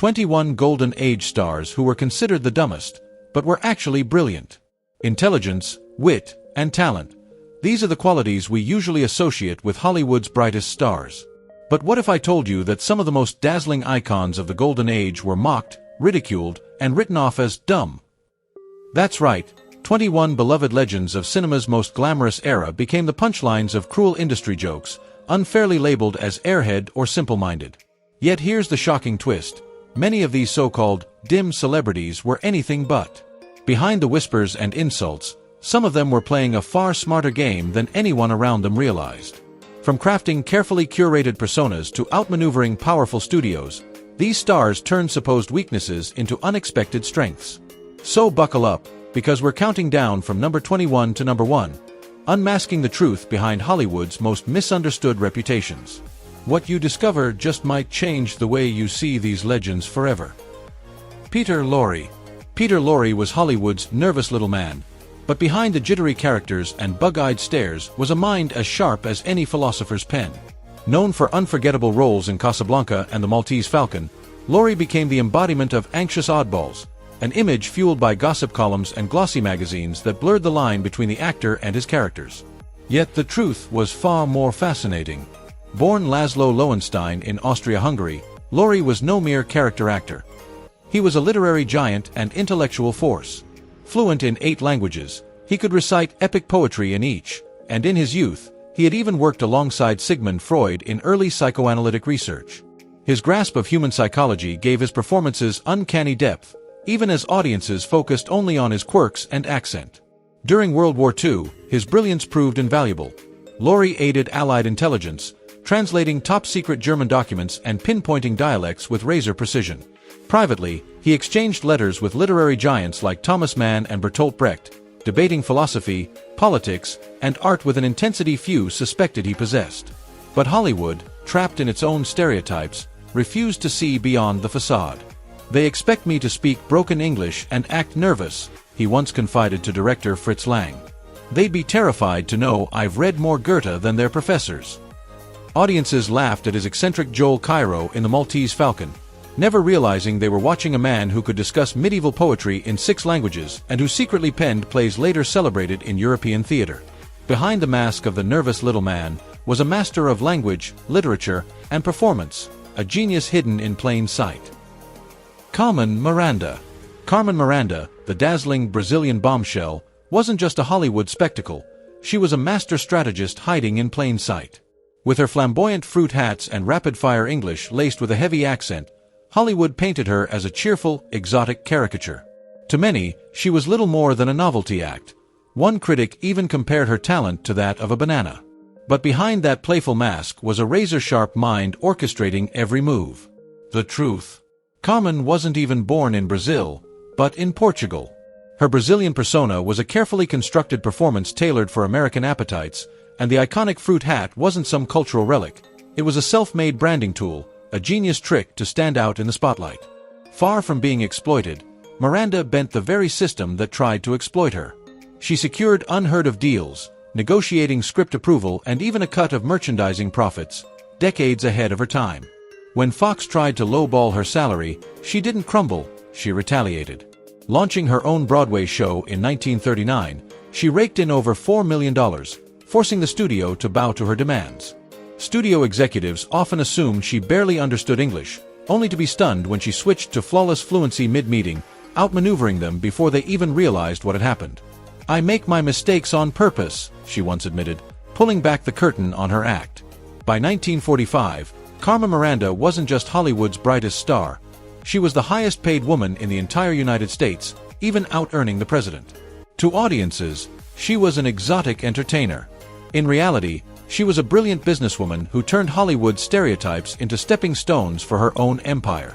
21 Golden Age stars who were considered the dumbest, but were actually brilliant. Intelligence, wit, and talent. These are the qualities we usually associate with Hollywood's brightest stars. But what if I told you that some of the most dazzling icons of the Golden Age were mocked, ridiculed, and written off as dumb? That's right, 21 beloved legends of cinema's most glamorous era became the punchlines of cruel industry jokes, unfairly labeled as airhead or simple-minded. Yet here's the shocking twist. Many of these so-called dim celebrities were anything but. Behind the whispers and insults, some of them were playing a far smarter game than anyone around them realized. From crafting carefully curated personas to outmaneuvering powerful studios, these stars turned supposed weaknesses into unexpected strengths. So buckle up, because we're counting down from number 21 to number 1, unmasking the truth behind Hollywood's most misunderstood reputations. What you discover just might change the way you see these legends forever. Peter Lorre. Peter Lorre was Hollywood's nervous little man, but behind the jittery characters and bug-eyed stares was a mind as sharp as any philosopher's pen. Known for unforgettable roles in Casablanca and The Maltese Falcon, Lorre became the embodiment of anxious oddballs, an image fueled by gossip columns and glossy magazines that blurred the line between the actor and his characters. Yet the truth was far more fascinating. Born Laszlo Lowenstein in Austria-Hungary, Lorre was no mere character actor. He was a literary giant and intellectual force. Fluent in 8 languages, he could recite epic poetry in each, and in his youth, he had even worked alongside Sigmund Freud in early psychoanalytic research. His grasp of human psychology gave his performances uncanny depth, even as audiences focused only on his quirks and accent. During World War II, his brilliance proved invaluable. Lorre aided Allied intelligence, translating top-secret German documents and pinpointing dialects with razor precision. Privately, he exchanged letters with literary giants like Thomas Mann and Bertolt Brecht, debating philosophy, politics, and art with an intensity few suspected he possessed. But Hollywood, trapped in its own stereotypes, refused to see beyond the facade. "They expect me to speak broken English and act nervous," he once confided to director Fritz Lang. "They'd be terrified to know I've read more Goethe than their professors." Audiences laughed at his eccentric Joel Cairo in The Maltese Falcon, never realizing they were watching a man who could discuss medieval poetry in 6 languages and who secretly penned plays later celebrated in European theater. Behind the mask of the nervous little man was a master of language, literature, and performance, a genius hidden in plain sight. Carmen Miranda. Carmen Miranda, the dazzling Brazilian bombshell, wasn't just a Hollywood spectacle. She was a master strategist hiding in plain sight. With her flamboyant fruit hats and rapid-fire English laced with a heavy accent, Hollywood painted her as a cheerful, exotic caricature. To many, she was little more than a novelty act. One critic even compared her talent to that of a banana. But behind that playful mask was a razor-sharp mind orchestrating every move. The truth. Carmen wasn't even born in Brazil, but in Portugal. Her Brazilian persona was a carefully constructed performance tailored for American appetites, and the iconic fruit hat wasn't some cultural relic. It was a self-made branding tool, a genius trick to stand out in the spotlight. Far from being exploited, Miranda bent the very system that tried to exploit her. She secured unheard-of deals, negotiating script approval and even a cut of merchandising profits, decades ahead of her time. When Fox tried to lowball her salary, she didn't crumble, she retaliated. Launching her own Broadway show in 1939, she raked in over $4 million, forcing the studio to bow to her demands. Studio executives often assumed she barely understood English, only to be stunned when she switched to flawless fluency mid-meeting, outmaneuvering them before they even realized what had happened. "I make my mistakes on purpose," she once admitted, pulling back the curtain on her act. By 1945, Carmen Miranda wasn't just Hollywood's brightest star. She was the highest-paid woman in the entire United States, even out-earning the president. To audiences, she was an exotic entertainer. In reality, she was a brilliant businesswoman who turned Hollywood's stereotypes into stepping stones for her own empire.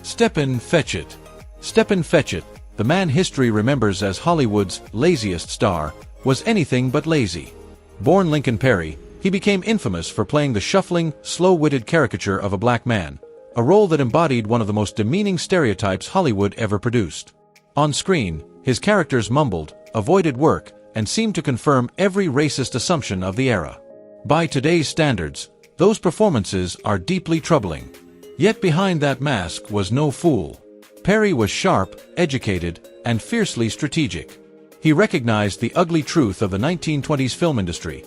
Steppen Fetchett. Steppen Fetchett, the man history remembers as Hollywood's laziest star, was anything but lazy. Born Lincoln Perry, he became infamous for playing the shuffling, slow-witted caricature of a black man, a role that embodied one of the most demeaning stereotypes Hollywood ever produced. On screen, his characters mumbled, avoided work, and seemed to confirm every racist assumption of the era. By today's standards, those performances are deeply troubling. Yet behind that mask was no fool. Perry was sharp, educated, and fiercely strategic. He recognized the ugly truth of the 1920s film industry.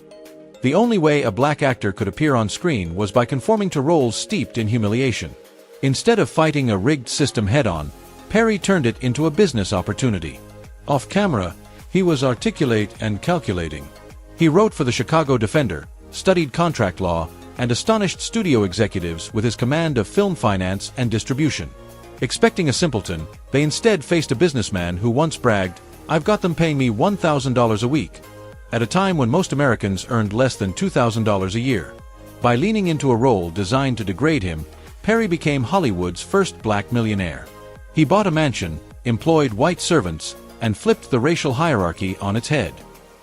The only way a black actor could appear on screen was by conforming to roles steeped in humiliation. Instead of fighting a rigged system head-on, Perry turned it into a business opportunity. Off camera, he was articulate and calculating. He wrote for the Chicago Defender, studied contract law, and astonished studio executives with his command of film finance and distribution. Expecting a simpleton, they instead faced a businessman who once bragged, "I've got them paying me $1,000 a week," at a time when most Americans earned less than $2,000 a year. By leaning into a role designed to degrade him, Perry became Hollywood's first black millionaire. He bought a mansion, employed white servants, and flipped the racial hierarchy on its head.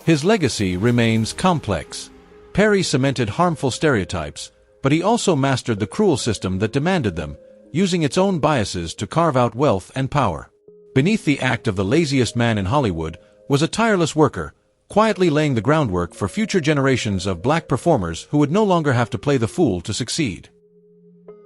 His legacy remains complex. Perry cemented harmful stereotypes, but he also mastered the cruel system that demanded them, using its own biases to carve out wealth and power. Beneath the act of the laziest man in Hollywood was a tireless worker, quietly laying the groundwork for future generations of black performers who would no longer have to play the fool to succeed.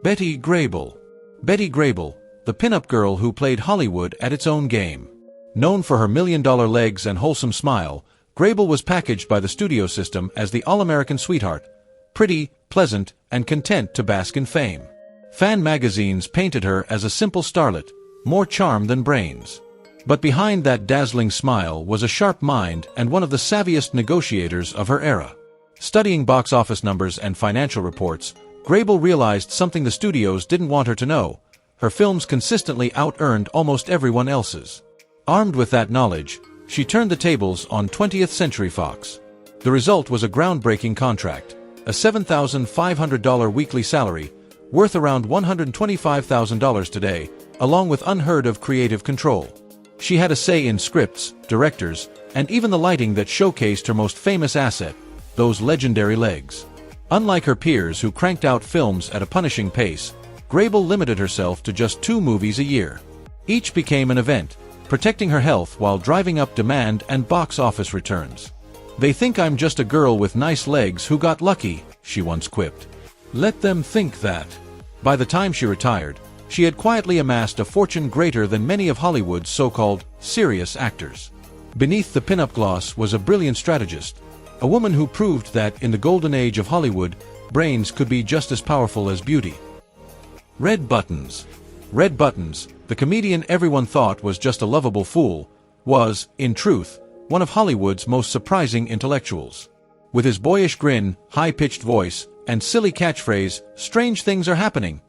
Betty Greybel. Betty Greybel, the pinup girl who played Hollywood at its own game. Known for her million-dollar legs and wholesome smile, Greybel was packaged by the studio system as the all-American sweetheart, pretty, pleasant, and content to bask in fame. Fan magazines painted her as a simple starlet, more charm than brains. But behind that dazzling smile was a sharp mind and one of the savviest negotiators of her era. Studying box office numbers and financial reports, Greybel realized something the studios didn't want her to know: her films consistently out-earned almost everyone else's. Armed with that knowledge, she turned the tables on 20th Century Fox. The result was a groundbreaking contract, a $7,500 weekly salary, worth around $125,000 today, along with unheard-of creative control. She had a say in scripts, directors, and even the lighting that showcased her most famous asset, those legendary legs. Unlike her peers who cranked out films at a punishing pace, Greybel limited herself to just 2 movies a year. Each became an event, protecting her health while driving up demand and box office returns. "They think I'm just a girl with nice legs who got lucky," she once quipped. Let them think that. By the time she retired, she had quietly amassed a fortune greater than many of Hollywood's so-called serious actors. Beneath the pinup gloss was a brilliant strategist, a woman who proved that in the golden age of Hollywood, brains could be just as powerful as beauty. Red Buttons. Red Buttons, the comedian everyone thought was just a lovable fool, was, in truth, one of Hollywood's most surprising intellectuals. With his boyish grin, high-pitched voice, and silly catchphrase, "Strange things are happening,"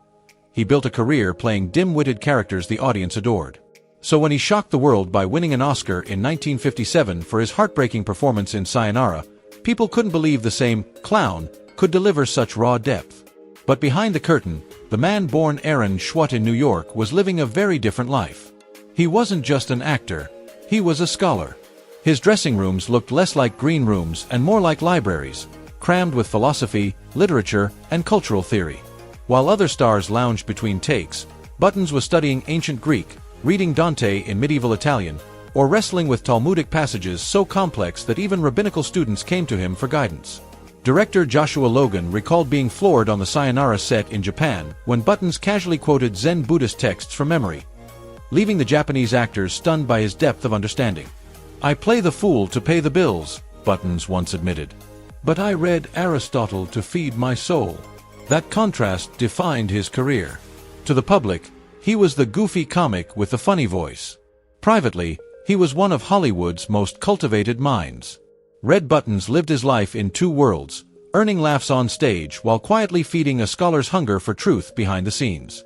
he built a career playing dim-witted characters the audience adored. So when he shocked the world by winning an Oscar in 1957 for his heartbreaking performance in Sayonara, people couldn't believe the same clown could deliver such raw depth. But behind the curtain, the man born Aaron Schwott in New York was living a very different life. He wasn't just an actor, he was a scholar. His dressing rooms looked less like green rooms and more like libraries, crammed with philosophy, literature, and cultural theory. While other stars lounged between takes, Buttons was studying ancient Greek, reading Dante in medieval Italian, or wrestling with Talmudic passages so complex that even rabbinical students came to him for guidance. Director Joshua Logan recalled being floored on the Sayonara set in Japan when Buttons casually quoted Zen Buddhist texts from memory, leaving the Japanese actors stunned by his depth of understanding. "I play the fool to pay the bills," Buttons once admitted. "But I read Aristotle to feed my soul." That contrast defined his career. To the public, he was the goofy comic with the funny voice. Privately, he was one of Hollywood's most cultivated minds. Red Buttons lived his life in 2 worlds, earning laughs on stage while quietly feeding a scholar's hunger for truth behind the scenes.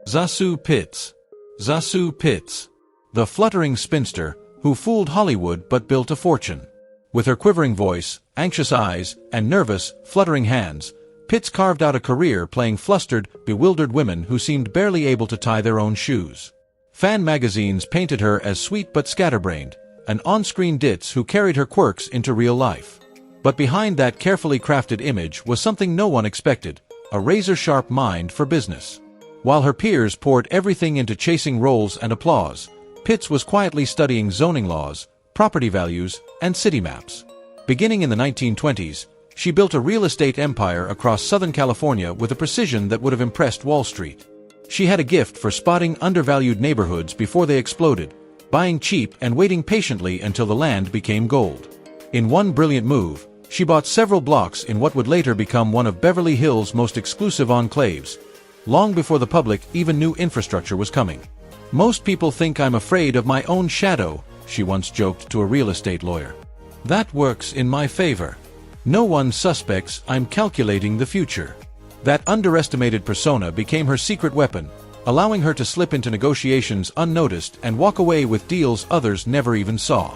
Zasu Pitts. Zasu Pitts. The fluttering spinster who fooled Hollywood but built a fortune. With her quivering voice, anxious eyes, and nervous, fluttering hands, Pitts carved out a career playing flustered, bewildered women who seemed barely able to tie their own shoes. Fan magazines painted her as sweet but scatterbrained, an on-screen ditz who carried her quirks into real life. But behind that carefully crafted image was something no one expected, a razor-sharp mind for business. While her peers poured everything into chasing roles and applause, Pitts was quietly studying zoning laws, property values, and city maps. Beginning in the 1920s, She built a real estate empire across Southern California with a precision that would have impressed Wall Street. She had a gift for spotting undervalued neighborhoods before they exploded, buying cheap and waiting patiently until the land became gold. In one brilliant move, she bought several blocks in what would later become one of Beverly Hills' most exclusive enclaves, long before the public even knew infrastructure was coming. "Most people think I'm afraid of my own shadow," she once joked to a real estate lawyer. "That works in my favor. No one suspects I'm calculating the future." That underestimated persona became her secret weapon, allowing her to slip into negotiations unnoticed and walk away with deals others never even saw.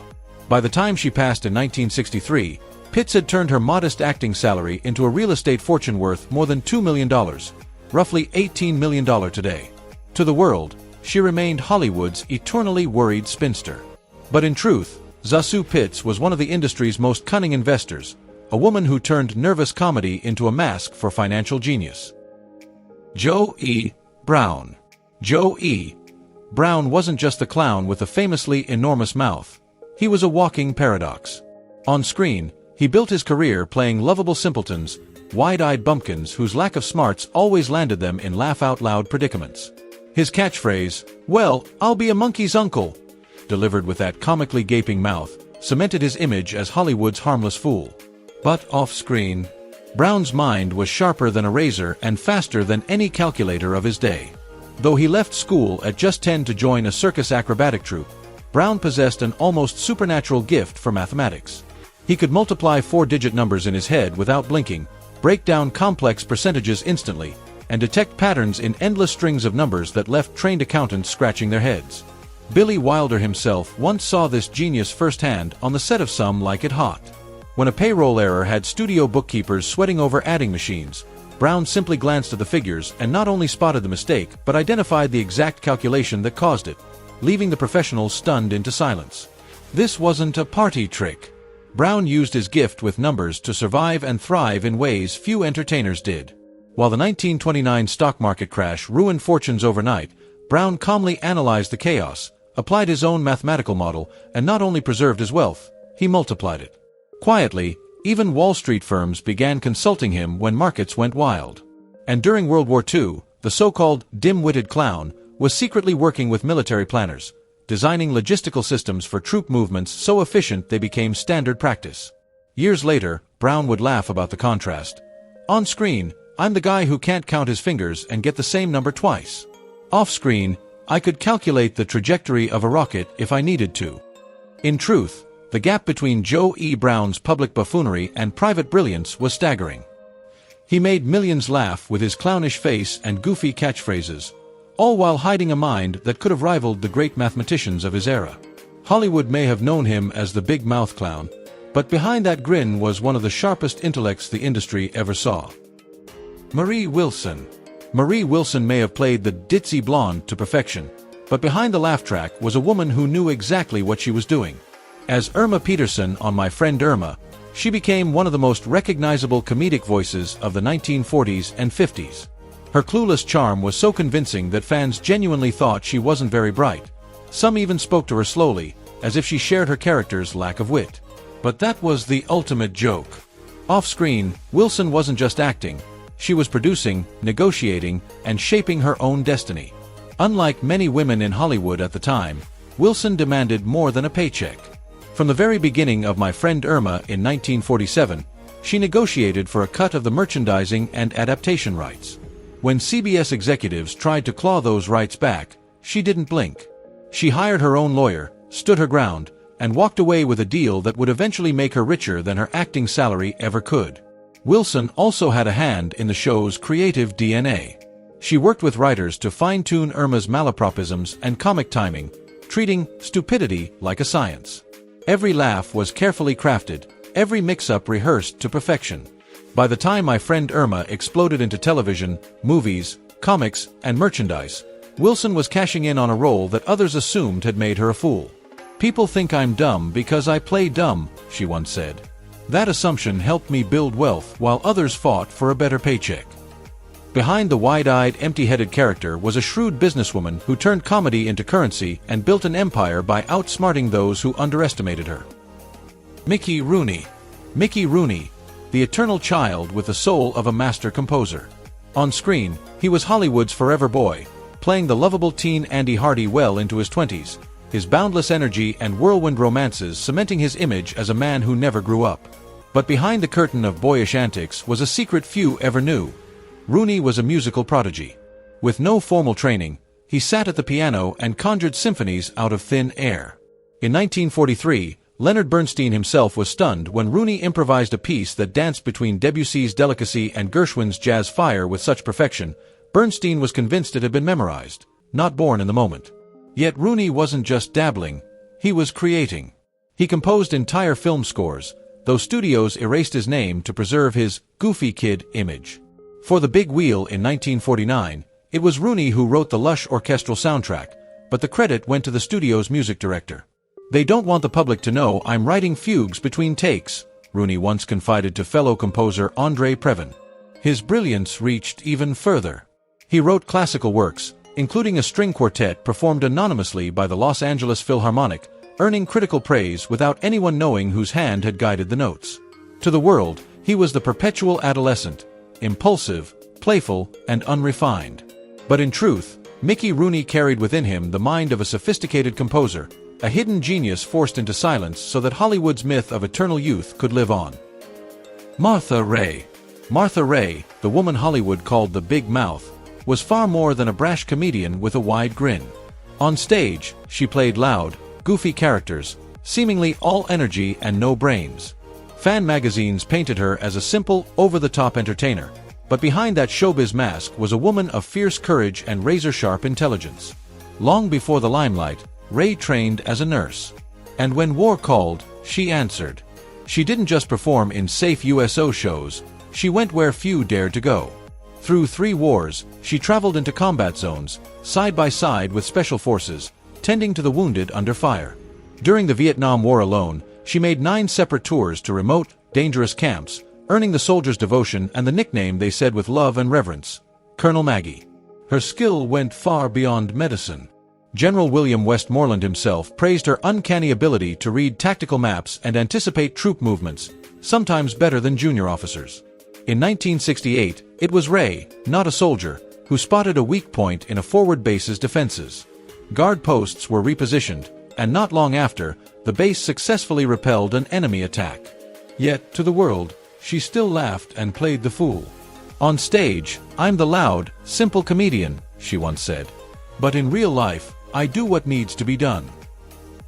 By the time she passed in 1963, Pitts had turned her modest acting salary into a real estate fortune worth more than $2 million, roughly $18 million today. To the world, she remained Hollywood's eternally worried spinster. But in truth, Zasu Pitts was one of the industry's most cunning investors, a woman who turned nervous comedy into a mask for financial genius. Joe E. Brown. Joe E. Brown wasn't just the clown with the famously enormous mouth. He was a walking paradox. On screen, he built his career playing lovable simpletons, wide-eyed bumpkins whose lack of smarts always landed them in laugh-out-loud predicaments. His catchphrase, "Well, I'll be a monkey's uncle," delivered with that comically gaping mouth, cemented his image as Hollywood's harmless fool. But off-screen, Brown's mind was sharper than a razor and faster than any calculator of his day. Though he left school at just 10 to join a circus acrobatic troupe, Brown possessed an almost supernatural gift for mathematics. He could multiply four-digit numbers in his head without blinking, break down complex percentages instantly, and detect patterns in endless strings of numbers that left trained accountants scratching their heads. Billy Wilder himself once saw this genius firsthand on the set of Some Like It Hot. When a payroll error had studio bookkeepers sweating over adding machines, Brown simply glanced at the figures and not only spotted the mistake but identified the exact calculation that caused it, leaving the professionals stunned into silence. This wasn't a party trick. Brown used his gift with numbers to survive and thrive in ways few entertainers did. While the 1929 stock market crash ruined fortunes overnight, Brown calmly analyzed the chaos, applied his own mathematical model, and not only preserved his wealth, he multiplied it. Quietly, even Wall Street firms began consulting him when markets went wild. And during World War II, the so-called dim-witted clown was secretly working with military planners, designing logistical systems for troop movements so efficient they became standard practice. Years later, Brown would laugh about the contrast. "On screen, I'm the guy who can't count his fingers and get the same number twice. Off-screen, I could calculate the trajectory of a rocket if I needed to." In truth, the gap between Joe E. Brown's public buffoonery and private brilliance was staggering. He made millions laugh with his clownish face and goofy catchphrases, all while hiding a mind that could have rivaled the great mathematicians of his era. Hollywood may have known him as the big mouth clown, but behind that grin was one of the sharpest intellects the industry ever saw. Marie Wilson. Marie Wilson may have played the ditzy blonde to perfection, but behind the laugh track was a woman who knew exactly what she was doing. As Irma Peterson on My Friend Irma, she became one of the most recognizable comedic voices of the 1940s and 50s. Her clueless charm was so convincing that fans genuinely thought she wasn't very bright. Some even spoke to her slowly, as if she shared her character's lack of wit. But that was the ultimate joke. Off-screen, Wilson wasn't just acting. She was producing, negotiating, and shaping her own destiny. Unlike many women in Hollywood at the time, Wilson demanded more than a paycheck. From the very beginning of My Friend Irma in 1947, she negotiated for a cut of the merchandising and adaptation rights. When CBS executives tried to claw those rights back, she didn't blink. She hired her own lawyer, stood her ground, and walked away with a deal that would eventually make her richer than her acting salary ever could. Wilson also had a hand in the show's creative DNA. She worked with writers to fine-tune Irma's malapropisms and comic timing, treating stupidity like a science. Every laugh was carefully crafted, every mix-up rehearsed to perfection. By the time My Friend Irma exploded into television, movies, comics, and merchandise, Wilson was cashing in on a role that others assumed had made her a fool. "People think I'm dumb because I play dumb," she once said. "That assumption helped me build wealth while others fought for a better paycheck." Behind the wide-eyed, empty-headed character was a shrewd businesswoman who turned comedy into currency and built an empire by outsmarting those who underestimated her. Mickey Rooney. Mickey Rooney, the eternal child with the soul of a master composer. On screen, he was Hollywood's forever boy, playing the lovable teen Andy Hardy well into his 20s, his boundless energy and whirlwind romances cementing his image as a man who never grew up. But behind the curtain of boyish antics was a secret few ever knew. Rooney was a musical prodigy. With no formal training, he sat at the piano and conjured symphonies out of thin air. In 1943, Leonard Bernstein himself was stunned when Rooney improvised a piece that danced between Debussy's Delicacy and Gershwin's Jazz Fire with such perfection. Bernstein was convinced it had been memorized, not born in the moment. Yet Rooney wasn't just dabbling, he was creating. He composed entire film scores, though studios erased his name to preserve his goofy kid image. For The Big Wheel in 1949, it was Rooney who wrote the lush orchestral soundtrack, but the credit went to the studio's music director. "They don't want the public to know I'm writing fugues between takes," Rooney once confided to fellow composer André Previn. His brilliance reached even further. He wrote classical works, including a string quartet performed anonymously by the Los Angeles Philharmonic, earning critical praise without anyone knowing whose hand had guided the notes. To the world, he was the perpetual adolescent, impulsive, playful, and unrefined. But in truth, Mickey Rooney carried within him the mind of a sophisticated composer, a hidden genius forced into silence so that Hollywood's myth of eternal youth could live on. Martha Raye. Martha Raye, the woman Hollywood called the Big Mouth, was far more than a brash comedian with a wide grin. On stage, she played loud, goofy characters, seemingly all energy and no brains. Fan magazines painted her as a simple, over-the-top entertainer, but behind that showbiz mask was a woman of fierce courage and razor-sharp intelligence. Long before the limelight, Raye trained as a nurse. And when war called, she answered. She didn't just perform in safe USO shows, she went where few dared to go. Through 3 wars, she traveled into combat zones, side by side with special forces, tending to the wounded under fire. During the Vietnam War alone, she made 9 separate tours to remote, dangerous camps, earning the soldiers' devotion and the nickname they said with love and reverence, Colonel Maggie. Her skill went far beyond medicine. General William Westmoreland himself praised her uncanny ability to read tactical maps and anticipate troop movements, sometimes better than junior officers. In 1968, it was Raye, not a soldier, who spotted a weak point in a forward base's defenses. Guard posts were repositioned, and not long after, the base successfully repelled an enemy attack. Yet, to the world, she still laughed and played the fool. "On stage, I'm the loud, simple comedian," she once said. "But in real life, I do what needs to be done."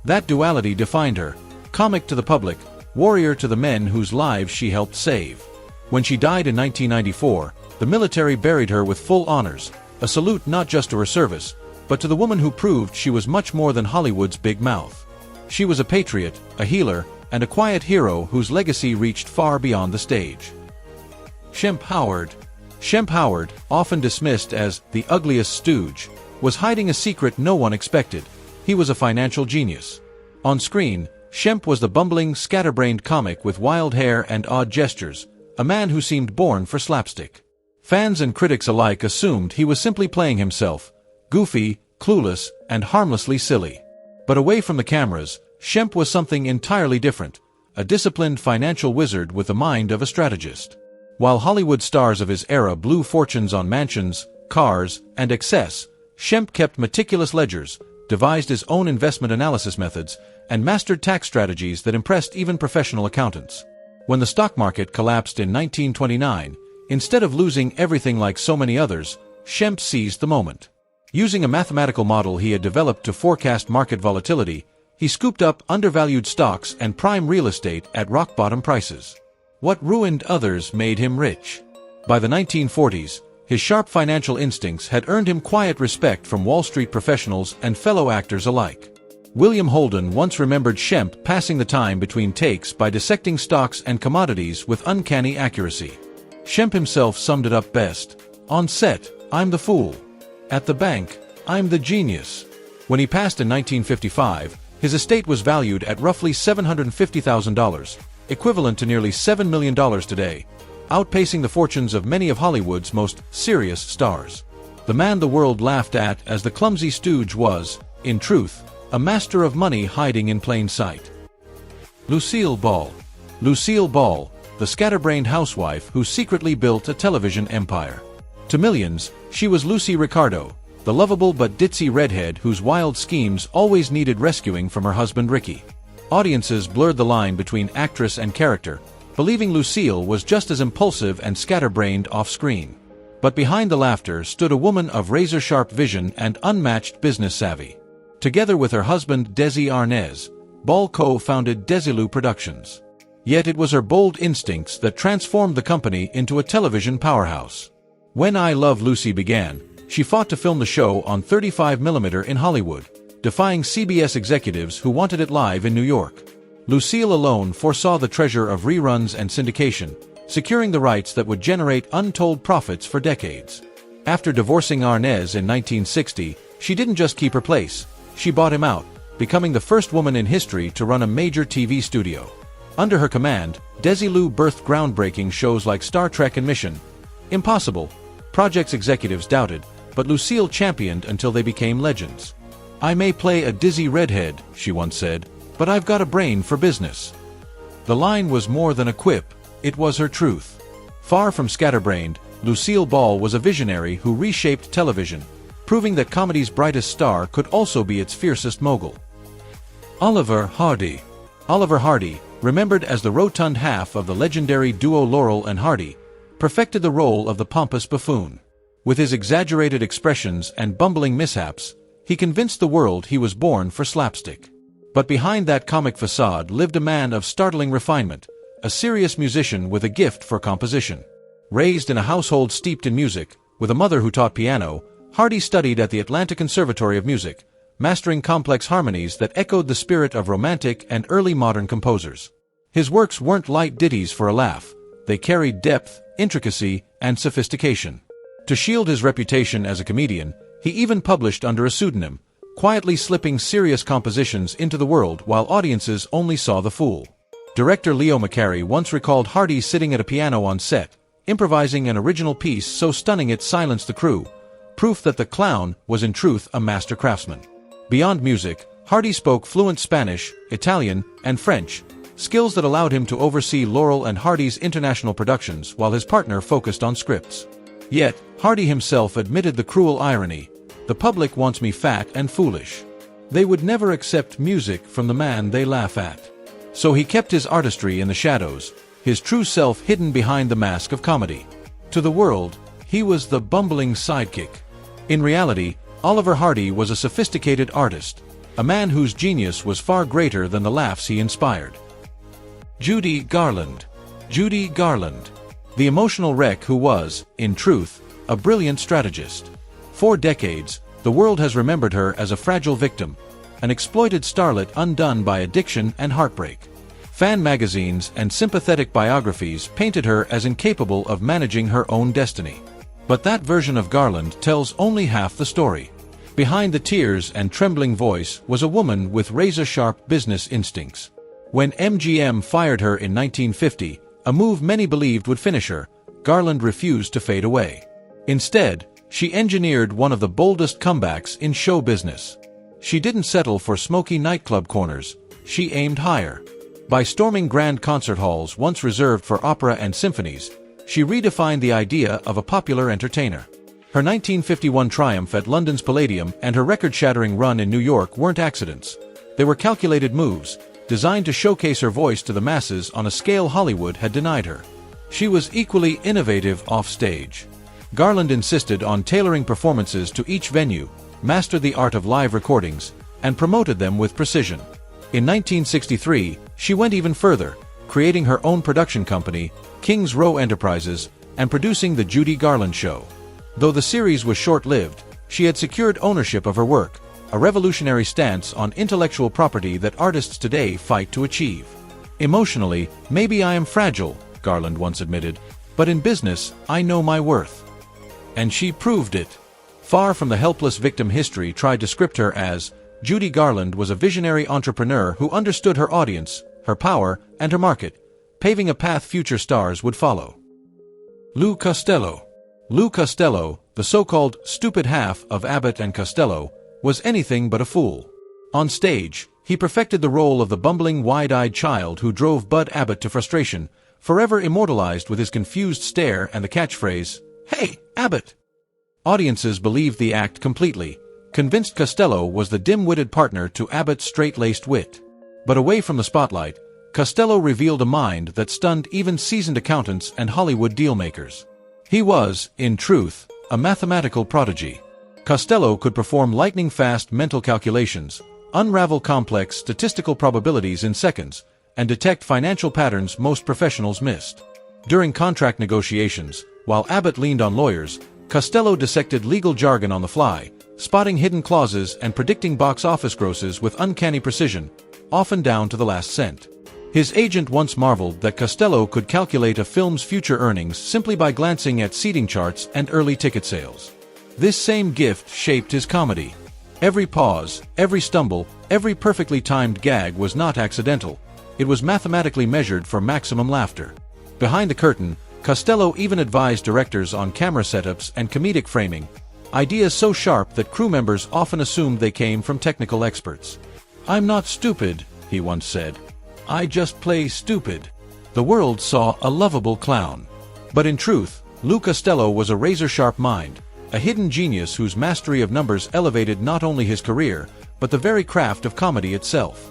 That duality defined her, comic to the public, warrior to the men whose lives she helped save. When she died in 1994, the military buried her with full honors, a salute not just to her service, but to the woman who proved she was much more than Hollywood's Big Mouth. She was a patriot, a healer, and a quiet hero whose legacy reached far beyond the stage. Shmp Howard. Shmp Howard, often dismissed as the ugliest stooge, was hiding a secret no one expected. He was a financial genius. On screen, Shmp was the bumbling, scatterbrained comic with wild hair and odd gestures, a man who seemed born for slapstick. Fans and critics alike assumed he was simply playing himself, goofy, clueless, and harmlessly silly. But away from the cameras, Shmp was something entirely different, a disciplined financial wizard with the mind of a strategist. While Hollywood stars of his era blew fortunes on mansions, cars, and excess, Shmp kept meticulous ledgers, devised his own investment analysis methods, and mastered tax strategies that impressed even professional accountants. When the stock market collapsed in 1929, instead of losing everything like so many others, Shmp seized the moment. Using a mathematical model he had developed to forecast market volatility, he scooped up undervalued stocks and prime real estate at rock-bottom prices. What ruined others made him rich. By the 1940s, his sharp financial instincts had earned him quiet respect from Wall Street professionals and fellow actors alike. William Holden once remembered Shmp passing the time between takes by dissecting stocks and commodities with uncanny accuracy. Shmp himself summed it up best. "On set, I'm the fool. At the bank, I'm the genius." When he passed in 1955, his estate was valued at roughly $750,000, equivalent to nearly $7 million today, outpacing the fortunes of many of Hollywood's most serious stars. The man the world laughed at as the clumsy stooge was, in truth, a master of money hiding in plain sight. Lucille Ball. Lucille Ball, the scatterbrained housewife who secretly built a television empire. To millions, she was Lucy Ricardo, the lovable but ditzy redhead whose wild schemes always needed rescuing from her husband Ricky. Audiences blurred the line between actress and character, believing Lucille was just as impulsive and scatterbrained off-screen. But behind the laughter stood a woman of razor-sharp vision and unmatched business savvy. Together with her husband Desi Arnaz, Ball co-founded Desilu Productions. Yet it was her bold instincts that transformed the company into a television powerhouse. When I Love Lucy began, she fought to film the show on 35mm in Hollywood, defying CBS executives who wanted it live in New York. Lucille alone foresaw the treasure of reruns and syndication, securing the rights that would generate untold profits for decades. After divorcing Arnaz in 1960, she didn't just keep her place, she bought him out, becoming the first woman in history to run a major TV studio. Under her command, Desilu birthed groundbreaking shows like Star Trek and Mission Impossible. Projects executives doubted, but Lucille championed until they became legends. "I may play a dizzy redhead," she once said, "but I've got a brain for business." The line was more than a quip, it was her truth. Far from scatterbrained, Lucille Ball was a visionary who reshaped television, proving that comedy's brightest star could also be its fiercest mogul. Oliver Hardy. Oliver Hardy, remembered as the rotund half of the legendary duo Laurel and Hardy, perfected the role of the pompous buffoon. With his exaggerated expressions and bumbling mishaps, he convinced the world he was born for slapstick. But behind that comic facade lived a man of startling refinement, a serious musician with a gift for composition. Raised in a household steeped in music, with a mother who taught piano, Hardy studied at the Atlanta Conservatory of Music, mastering complex harmonies that echoed the spirit of romantic and early modern composers. His works weren't light ditties for a laugh, they carried depth, intricacy, and sophistication. To shield his reputation as a comedian, he even published under a pseudonym, quietly slipping serious compositions into the world while audiences only saw the fool. Director Leo McCarey once recalled Hardy sitting at a piano on set, improvising an original piece so stunning it silenced the crew, proof that the clown was in truth a master craftsman. Beyond music, Hardy spoke fluent Spanish, Italian, and French, skills that allowed him to oversee Laurel and Hardy's international productions while his partner focused on scripts. Yet, Hardy himself admitted the cruel irony: "The public wants me fat and foolish. They would never accept music from the man they laugh at." So he kept his artistry in the shadows, his true self hidden behind the mask of comedy. To the world, he was the bumbling sidekick. In reality, Oliver Hardy was a sophisticated artist, a man whose genius was far greater than the laughs he inspired. Judy Garland. Judy Garland. The emotional wreck who was, in truth, a brilliant strategist. For decades, the world has remembered her as a fragile victim, an exploited starlet undone by addiction and heartbreak. Fan magazines and sympathetic biographies painted her as incapable of managing her own destiny. But that version of Garland tells only half the story. Behind the tears and trembling voice was a woman with razor-sharp business instincts. When MGM fired her in 1950, a move many believed would finish her, Garland refused to fade away. Instead, she engineered one of the boldest comebacks in show business. She didn't settle for smoky nightclub corners, she aimed higher. By storming grand concert halls once reserved for opera and symphonies, she redefined the idea of a popular entertainer. Her 1951 triumph at London's Palladium and her record-shattering run in New York weren't accidents. They were calculated moves, designed to showcase her voice to the masses on a scale Hollywood had denied her. She was equally innovative off-stage. Garland insisted on tailoring performances to each venue, mastered the art of live recordings, and promoted them with precision. In 1963, she went even further, creating her own production company, Kings Row Enterprises, and producing The Judy Garland Show. Though the series was short-lived, she had secured ownership of her work, a revolutionary stance on intellectual property that artists today fight to achieve. "Emotionally, maybe I am fragile," Garland once admitted, "but in business, I know my worth." And she proved it. Far from the helpless victim history tried to script her as, Judy Garland was a visionary entrepreneur who understood her audience, her power, and her market, paving a path future stars would follow. Lou Costello. Lou Costello, the so-called stupid half of Abbott and Costello, was anything but a fool. On stage, he perfected the role of the bumbling, wide-eyed child who drove Bud Abbott to frustration, forever immortalized with his confused stare and the catchphrase, "Hey, Abbott!" Audiences believed the act completely, convinced Costello was the dim-witted partner to Abbott's straight-laced wit. But away from the spotlight, Costello revealed a mind that stunned even seasoned accountants and Hollywood dealmakers. He was, in truth, a mathematical prodigy. Costello could perform lightning-fast mental calculations, unravel complex statistical probabilities in seconds, and detect financial patterns most professionals missed. During contract negotiations, while Abbott leaned on lawyers, Costello dissected legal jargon on the fly, spotting hidden clauses and predicting box office grosses with uncanny precision, often down to the last cent. His agent once marveled that Costello could calculate a film's future earnings simply by glancing at seating charts and early ticket sales. This same gift shaped his comedy. Every pause, every stumble, every perfectly timed gag was not accidental. It was mathematically measured for maximum laughter. Behind the curtain, Costello even advised directors on camera setups and comedic framing, ideas so sharp that crew members often assumed they came from technical experts. "I'm not stupid," he once said. "I just play stupid." The world saw a lovable clown. But in truth, Lou Costello was a razor-sharp mind, a hidden genius whose mastery of numbers elevated not only his career, but the very craft of comedy itself.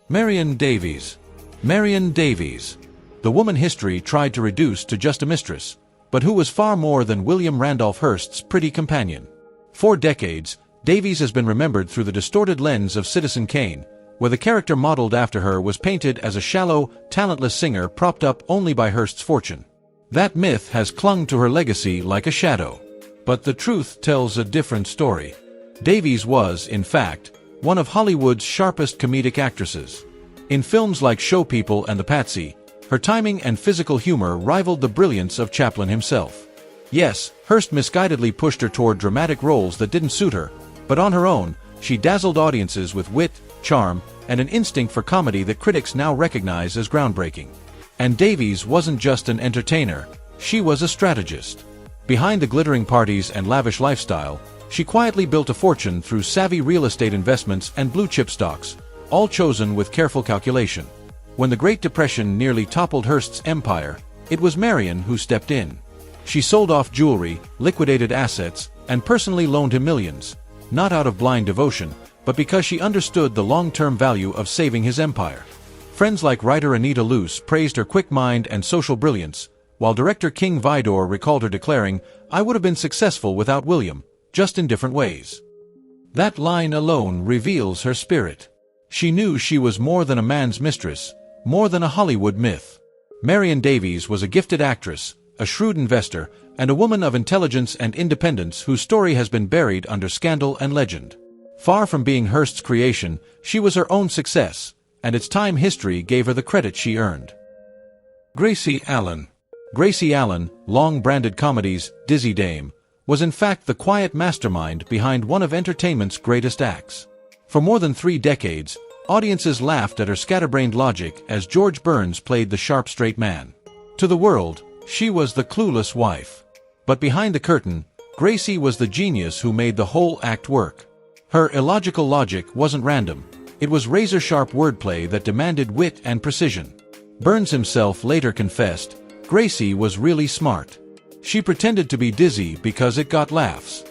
Marian Davies. Marian Davies. The woman history tried to reduce to just a mistress, but who was far more than William Randolph Hearst's pretty companion. For decades, Davies has been remembered through the distorted lens of Citizen Kane, where the character modeled after her was painted as a shallow, talentless singer propped up only by Hearst's fortune. That myth has clung to her legacy like a shadow. But the truth tells a different story. Davies was, in fact, one of Hollywood's sharpest comedic actresses. In films like Show People and The Patsy, her timing and physical humor rivaled the brilliance of Chaplin himself. Yes, Hearst misguidedly pushed her toward dramatic roles that didn't suit her, but on her own, she dazzled audiences with wit, charm, and an instinct for comedy that critics now recognize as groundbreaking. And Davies wasn't just an entertainer, she was a strategist. Behind the glittering parties and lavish lifestyle, she quietly built a fortune through savvy real estate investments and blue-chip stocks, all chosen with careful calculation. When the Great Depression nearly toppled Hearst's empire, it was Marian who stepped in. She sold off jewelry, liquidated assets, and personally loaned him millions, not out of blind devotion, but because she understood the long-term value of saving his empire. Friends like writer Anita Luce praised her quick mind and social brilliance, while director King Vidor recalled her declaring, "I would have been successful without William, just in different ways." That line alone reveals her spirit. She knew she was more than a man's mistress, more than a Hollywood myth. Marian Davies was a gifted actress, a shrewd investor, and a woman of intelligence and independence whose story has been buried under scandal and legend. Far from being Hearst's creation, she was her own success, and its time history gave her the credit she earned. Gracie Allen. Gracie Allen, long branded comedies Dizzy Dame, was in fact the quiet mastermind behind one of entertainment's greatest acts. For more than 3 decades, audiences laughed at her scatterbrained logic as George Burns played the sharp straight man. To the world, she was the clueless wife. But behind the curtain, Gracie was the genius who made the whole act work. Her illogical logic wasn't random, it was razor-sharp wordplay that demanded wit and precision. Burns himself later confessed, Gracie was really smart. She pretended to be dizzy because it got laughs.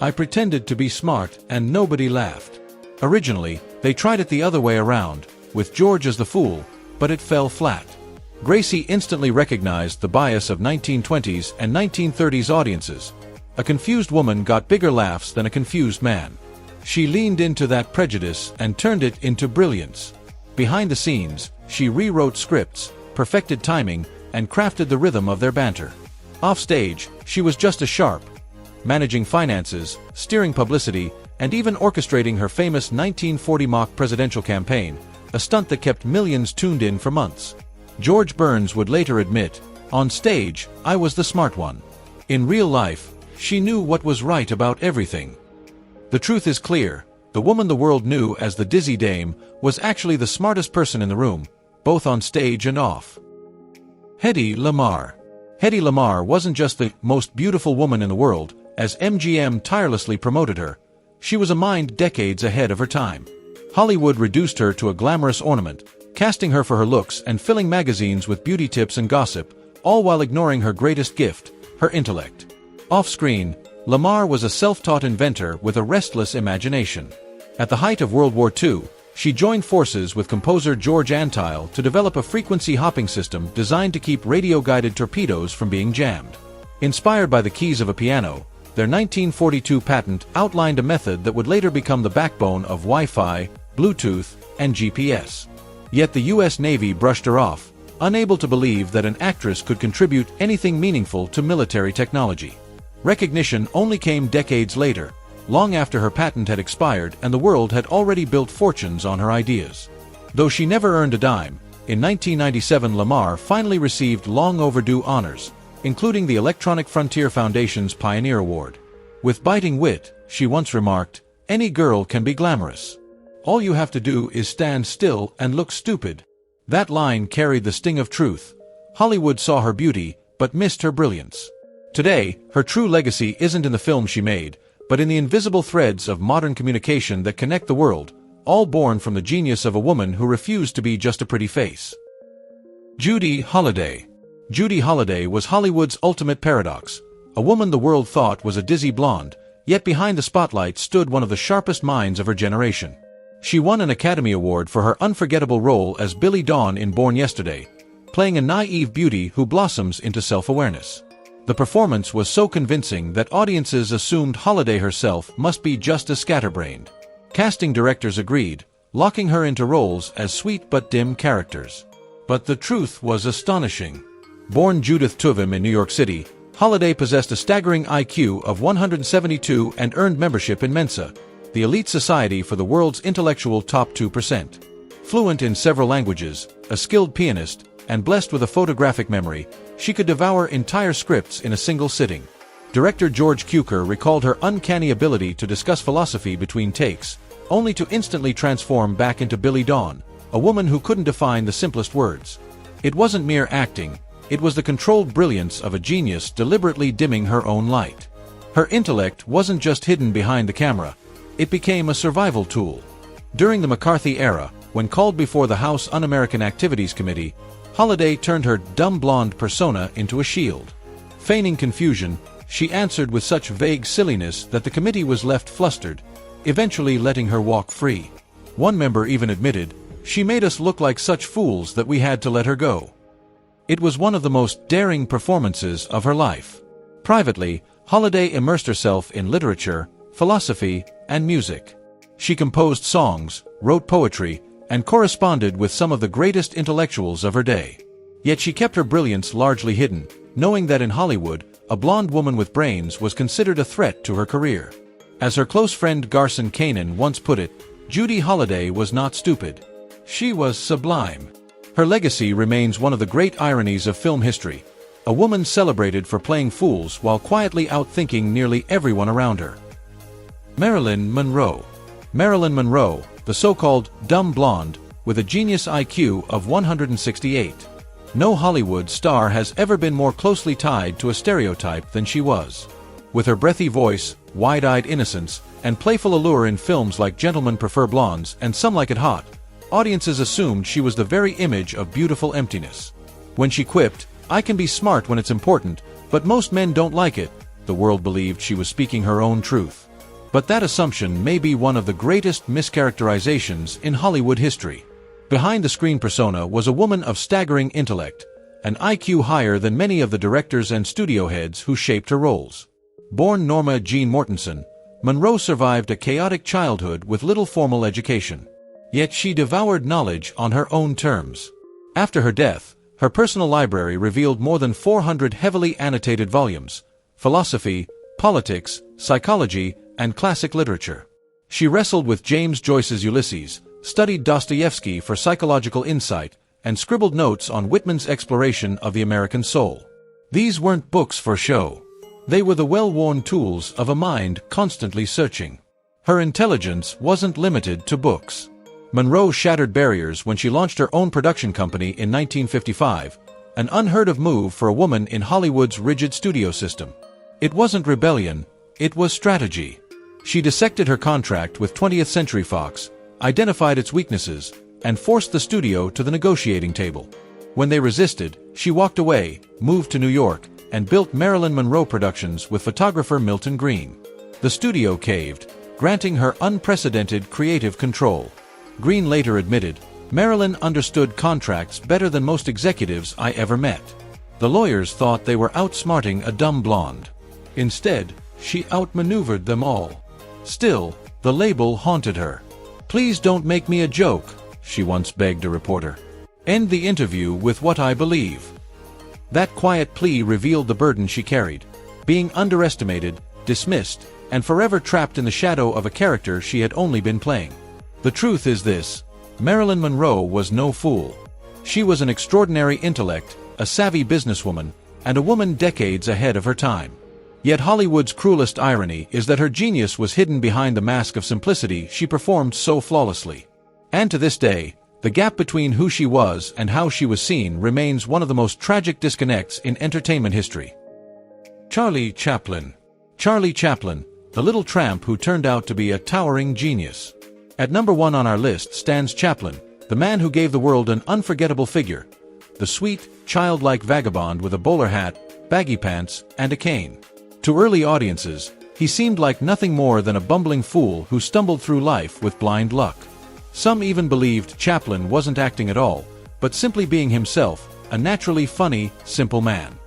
I pretended to be smart and nobody laughed. Originally, they tried it the other way around, with George as the fool, but it fell flat. Gracie instantly recognized the bias of 1920s and 1930s audiences. A confused woman got bigger laughs than a confused man. She leaned into that prejudice and turned it into brilliance. Behind the scenes, she rewrote scripts, perfected timing, and crafted the rhythm of their banter. Offstage, she was just as sharp, managing finances, steering publicity, and even orchestrating her famous 1940 mock presidential campaign, a stunt that kept millions tuned in for months. George Burns would later admit, "On stage, I was the smart one. In real life, she knew what was right about everything." The truth is clear, the woman the world knew as the Dizzy Dame was actually the smartest person in the room, both on stage and off. Hedy Lamarr. Hedy Lamarr wasn't just the most beautiful woman in the world, as MGM tirelessly promoted her. She was a mind decades ahead of her time. Hollywood reduced her to a glamorous ornament, casting her for her looks and filling magazines with beauty tips and gossip, all while ignoring her greatest gift, her intellect. Off-screen, Lamar was a self-taught inventor with a restless imagination. At the height of World War II, she joined forces with composer George Antheil to develop a frequency hopping system designed to keep radio-guided torpedoes from being jammed. Inspired by the keys of a piano, their 1942 patent outlined a method that would later become the backbone of Wi-Fi, Bluetooth, and GPS. Yet the U.S. Navy brushed her off, unable to believe that an actress could contribute anything meaningful to military technology. Recognition only came decades later, long after her patent had expired and the world had already built fortunes on her ideas. Though she never earned a dime, in 1997 Lamar finally received long-overdue honors, including the Electronic Frontier Foundation's Pioneer Award. With biting wit, she once remarked, "Any girl can be glamorous. All you have to do is stand still and look stupid." That line carried the sting of truth. Hollywood saw her beauty, but missed her brilliance. Today, her true legacy isn't in the films she made, but in the invisible threads of modern communication that connect the world, all born from the genius of a woman who refused to be just a pretty face. Judy Holiday. Judy Holiday was Hollywood's ultimate paradox, a woman the world thought was a dizzy blonde, yet behind the spotlight stood one of the sharpest minds of her generation. She won an Academy Award for her unforgettable role as Billie Dawn in Born Yesterday, playing a naive beauty who blossoms into self-awareness. The performance was so convincing that audiences assumed Holiday herself must be just as scatterbrained. Casting directors agreed, locking her into roles as sweet but dim characters. But the truth was astonishing. Born Judith Tuvim in New York City, Holiday possessed a staggering IQ of 172 and earned membership in Mensa, the elite society for the world's intellectual top 2%. Fluent in several languages, a skilled pianist, and blessed with a photographic memory, she could devour entire scripts in a single sitting. Director George Cukor recalled her uncanny ability to discuss philosophy between takes, only to instantly transform back into Billie Dawn, a woman who couldn't define the simplest words. It wasn't mere acting, it was the controlled brilliance of a genius deliberately dimming her own light. Her intellect wasn't just hidden behind the camera, it became a survival tool. During the McCarthy era, when called before the House Un-American Activities Committee, Holiday turned her dumb blonde persona into a shield. Feigning confusion, she answered with such vague silliness that the committee was left flustered, eventually letting her walk free. One member even admitted, "She made us look like such fools that we had to let her go." It was one of the most daring performances of her life. Privately, Holiday immersed herself in literature, philosophy, and music. She composed songs, wrote poetry, and corresponded with some of the greatest intellectuals of her day. Yet she kept her brilliance largely hidden, knowing that in Hollywood, a blonde woman with brains was considered a threat to her career. As her close friend Garson Kanin once put it, Judy Holiday was not stupid. She was sublime. Her legacy remains one of the great ironies of film history, a woman celebrated for playing fools while quietly outthinking nearly everyone around her. Marilyn Monroe. Marilyn Monroe, the so-called dumb blonde, with a genius IQ of 168. No Hollywood star has ever been more closely tied to a stereotype than she was. With her breathy voice, wide-eyed innocence, and playful allure in films like Gentlemen Prefer Blondes and Some Like It Hot, audiences assumed she was the very image of beautiful emptiness. When she quipped, "I can be smart when it's important, but most men don't like it," the world believed she was speaking her own truth. But that assumption may be one of the greatest mischaracterizations in Hollywood history. Behind the screen persona was a woman of staggering intellect, an IQ higher than many of the directors and studio heads who shaped her roles. Born Norma Jean Mortensen, Monroe survived a chaotic childhood with little formal education. Yet she devoured knowledge on her own terms. After her death, her personal library revealed more than 400 heavily annotated volumes: philosophy, politics, psychology, and classic literature. She wrestled with James Joyce's Ulysses, studied Dostoevsky for psychological insight, and scribbled notes on Whitman's exploration of the American soul. These weren't books for show. They were the well-worn tools of a mind constantly searching. Her intelligence wasn't limited to books. Monroe shattered barriers when she launched her own production company in 1955, an unheard-of move for a woman in Hollywood's rigid studio system. It wasn't rebellion, it was strategy. She dissected her contract with 20th Century Fox, identified its weaknesses, and forced the studio to the negotiating table. When they resisted, she walked away, moved to New York, and built Marilyn Monroe Productions with photographer Milton Green. The studio caved, granting her unprecedented creative control. Green later admitted, "Marilyn understood contracts better than most executives I ever met. The lawyers thought they were outsmarting a dumb blonde. Instead, she outmaneuvered them all." Still, the label haunted her. "Please don't make me a joke," she once begged a reporter. "End the interview with what I believe." That quiet plea revealed the burden she carried, being underestimated, dismissed, and forever trapped in the shadow of a character she had only been playing. The truth is this: Marilyn Monroe was no fool. She was an extraordinary intellect, a savvy businesswoman, and a woman decades ahead of her time. Yet Hollywood's cruelest irony is that her genius was hidden behind the mask of simplicity she performed so flawlessly. And to this day, the gap between who she was and how she was seen remains one of the most tragic disconnects in entertainment history. Charlie Chaplin. Charlie Chaplin, the little tramp who turned out to be a towering genius. At number 1 on our list stands Chaplin, the man who gave the world an unforgettable figure, the sweet, childlike vagabond with a bowler hat, baggy pants, and a cane. To early audiences, he seemed like nothing more than a bumbling fool who stumbled through life with blind luck. Some even believed Chaplin wasn't acting at all, but simply being himself, a naturally funny, simple man.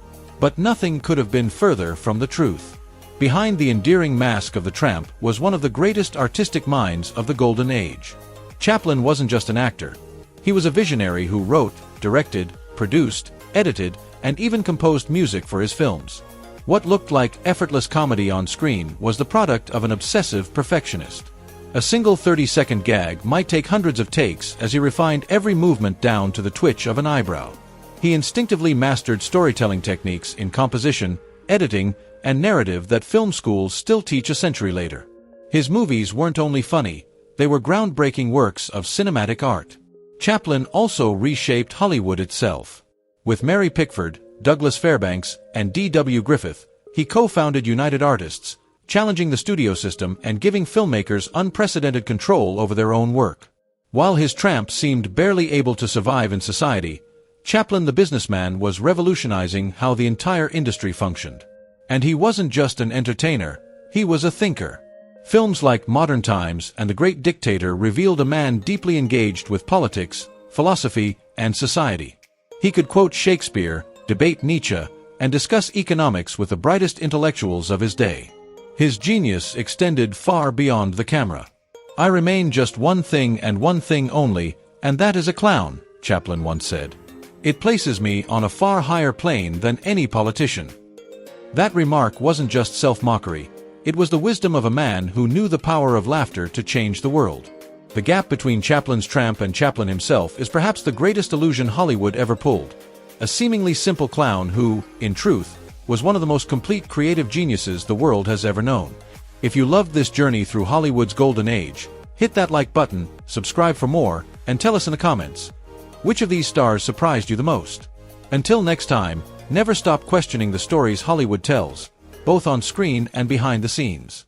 But nothing could have been further from the truth. Behind the endearing mask of the tramp was one of the greatest artistic minds of the Golden Age. Chaplin wasn't just an actor. He was a visionary who wrote, directed, produced, edited, and even composed music for his films. What looked like effortless comedy on screen was the product of an obsessive perfectionist. A single 30-second gag might take hundreds of takes as he refined every movement down to the twitch of an eyebrow. He instinctively mastered storytelling techniques in composition, editing, and narrative that film schools still teach a century later. His movies weren't only funny, they were groundbreaking works of cinematic art. Chaplin also reshaped Hollywood itself. With Mary Pickford, Douglas Fairbanks, and D.W. Griffith, he co-founded United Artists, challenging the studio system and giving filmmakers unprecedented control over their own work. While his tramp seemed barely able to survive in society, Chaplin the businessman was revolutionizing how the entire industry functioned. And he wasn't just an entertainer, he was a thinker. Films like Modern Times and The Great Dictator revealed a man deeply engaged with politics, philosophy, and society. He could quote Shakespeare, debate Nietzsche, and discuss economics with the brightest intellectuals of his day. His genius extended far beyond the camera. "I remain just one thing and one thing only, and that is a clown," Chaplin once said. "It places me on a far higher plane than any politician." That remark wasn't just self-mockery, it was the wisdom of a man who knew the power of laughter to change the world. The gap between Chaplin's tramp and Chaplin himself is perhaps the greatest illusion Hollywood ever pulled. A seemingly simple clown who, in truth, was one of the most complete creative geniuses the world has ever known. If you loved this journey through Hollywood's golden age, hit that like button, subscribe for more, and tell us in the comments, which of these stars surprised you the most? Until next time, never stop questioning the stories Hollywood tells, both on screen and behind the scenes.